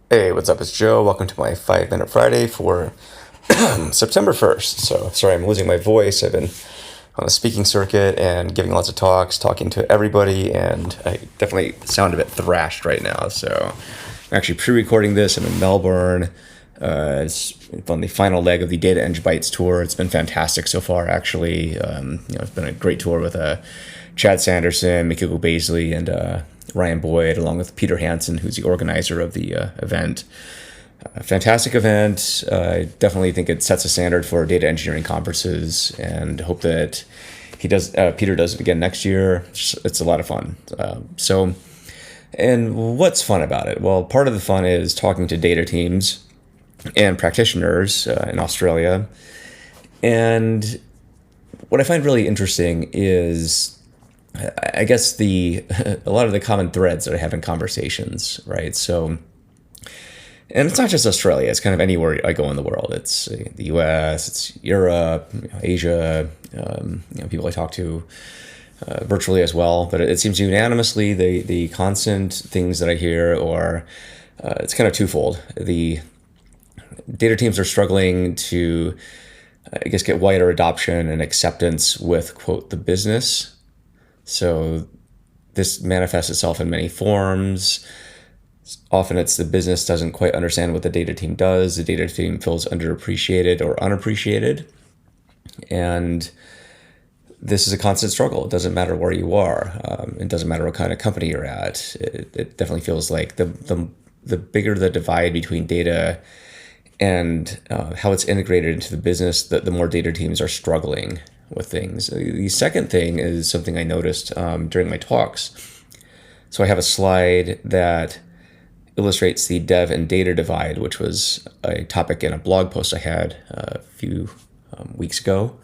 Hey, what's up? It's Joe. Welcome to my 5 Minute Friday for September 1st. So, sorry, I'm losing my voice. I've been on the speaking circuit and giving lots of talks, talking to everybody, and I definitely sound a bit thrashed right now. So, I'm actually pre recording this. I'm in Melbourne. It's on the final leg of the Data Eng Bytes tour. It's been fantastic so far, actually. It's been a great tour with Chad Sanderson, Mikiko Baisley, and Ryan Boyd, along with Peter Hansen, who's the organizer of the event. A fantastic event. I definitely think it sets a standard for data engineering conferences, and hope that Peter does it again next year. It's a lot of fun. And what's fun about it? Well, part of the fun is talking to data teams and practitioners in Australia. And what I find really interesting is, I guess, a lot of the common threads that I have in conversations, right? So, and it's not just Australia; it's kind of anywhere I go in the world. It's the U.S., it's Europe, Asia. People I talk to virtually as well. But it seems unanimously the constant things that I hear, or it's kind of twofold. The data teams are struggling to, I guess, get wider adoption and acceptance with, quote, the business. So this manifests itself in many forms. Often it's the business doesn't quite understand what the data team does. The data team feels underappreciated or unappreciated. And this is a constant struggle. It doesn't matter where you are. It doesn't matter what kind of company you're at. It definitely feels like the bigger the divide between data and how it's integrated into the business, the more data teams are struggling with things. The second thing is something I noticed during my talks. So I have a slide that illustrates the dev and data divide, which was a topic in a blog post I had a few weeks ago.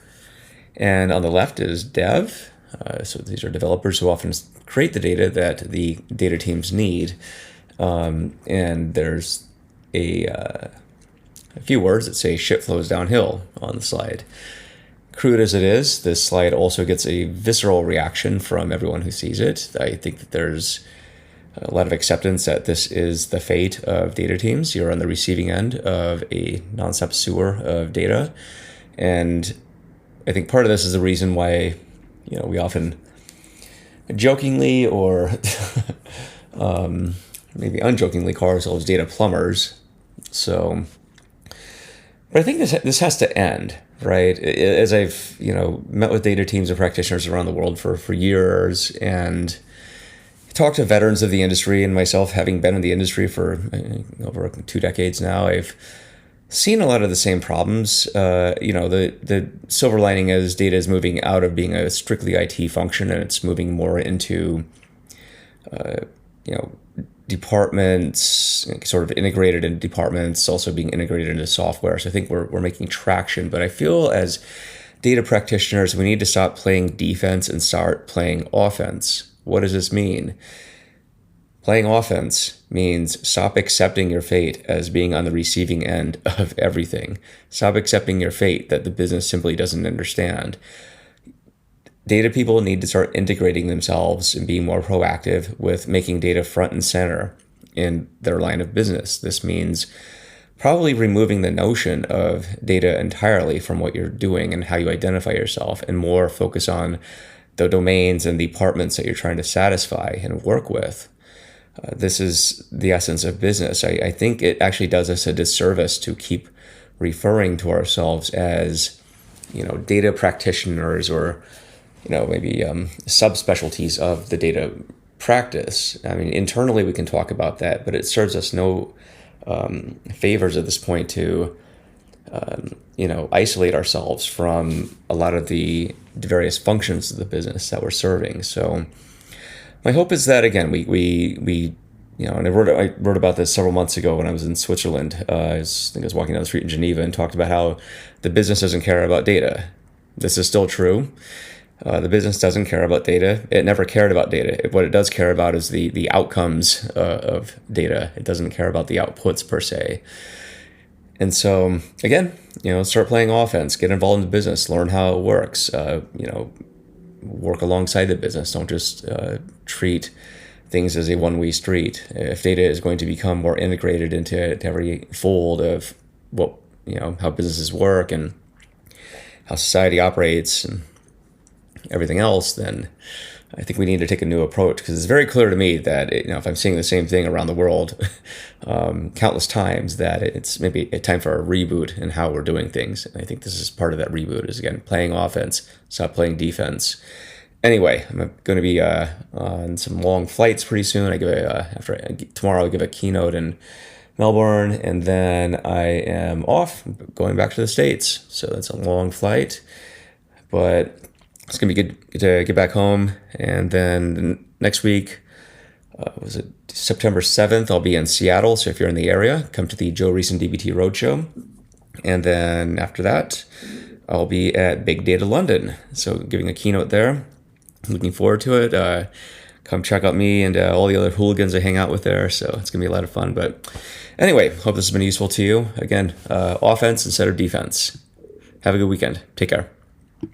And on the left is dev. So these are developers who often create the data that the data teams need. And there's a few words that say shit flows downhill on the slide. Crude as it is, this slide also gets a visceral reaction from everyone who sees it. I think that there's a lot of acceptance that this is the fate of data teams. You're on the receiving end of a nonstop sewer of data. And I think part of this is the reason why, we often jokingly or maybe unjokingly call ourselves data plumbers. So, but I think this has to end, right? As I've met with data teams and practitioners around the world for years, and talked to veterans of the industry, and myself having been in the industry for over 2 decades now, I've seen a lot of the same problems. The silver lining is data is moving out of being a strictly IT function, and it's moving more into departments, sort of integrated into departments, also being integrated into software. So I think we're making traction. But I feel as data practitioners, we need to stop playing defense and start playing offense. What does this mean? Playing offense means stop accepting your fate as being on the receiving end of everything. Stop accepting your fate that the business simply doesn't understand. Data people need to start integrating themselves and being more proactive with making data front and center in their line of business. This means probably removing the notion of data entirely from what you're doing and how you identify yourself, and more focus on the domains and departments that you're trying to satisfy and work with. This is the essence of business. I think it actually does us a disservice to keep referring to ourselves as, data practitioners, or maybe subspecialties of the data practice. I mean, internally we can talk about that, but it serves us no favors at this point to, isolate ourselves from a lot of the various functions of the business that we're serving. So my hope is that, again, we and I wrote about this several months ago when I was in Switzerland. I think I was walking down the street in Geneva and talked about how the business doesn't care about data. This is still true. The business doesn't care about data. It never cared about data. What it does care about is the outcomes of data. It doesn't care about the outputs per se. And so, again, start playing offense, get involved in the business, learn how it works, work alongside the business. Don't just treat things as a one-way street. If data is going to become more integrated into to every fold of what, how businesses work and how society operates and everything else, then I think we need to take a new approach, because it's very clear to me that if I'm seeing the same thing around the world countless times, that it's maybe a time for a reboot in how we're doing things. And I think this is part of that reboot, is again playing offense, stop playing defense. Anyway, I'm going to be on some long flights pretty soon. Tomorrow I'll give a keynote in Melbourne, and then I am off going back to the States. So that's a long flight, but it's going to be good to get back home. And then next week, was it September 7th, I'll be in Seattle. So if you're in the area, come to the Joe Reason DBT Roadshow. And then after that, I'll be at Big Data London. So giving a keynote there. Looking forward to it. Come check out me and all the other hooligans I hang out with there. So it's going to be a lot of fun. But anyway, hope this has been useful to you. Again, offense instead of defense. Have a good weekend. Take care.